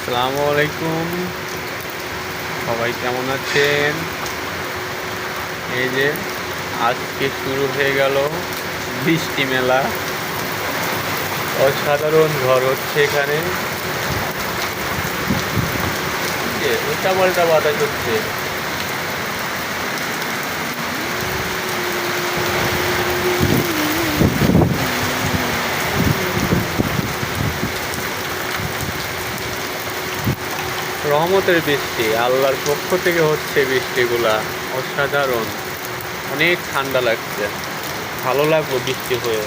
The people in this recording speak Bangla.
আসসালামু আলাইকুম। সবাই কেমন আছেন? এই যে আজকে শুরু হয়ে গেল বৃষ্টি মেলা। অসাধারণ ঝড় হচ্ছে এখানে। যে উল্টা পাল্টা বাতাস হচ্ছে। রহমতের বৃষ্টি, আল্লাহর পক্ষ থেকে হচ্ছে বৃষ্টিগুলা। অসাধারণ, অনেক ঠান্ডা লাগছে। ভালো লাগলো বৃষ্টি হয়ে।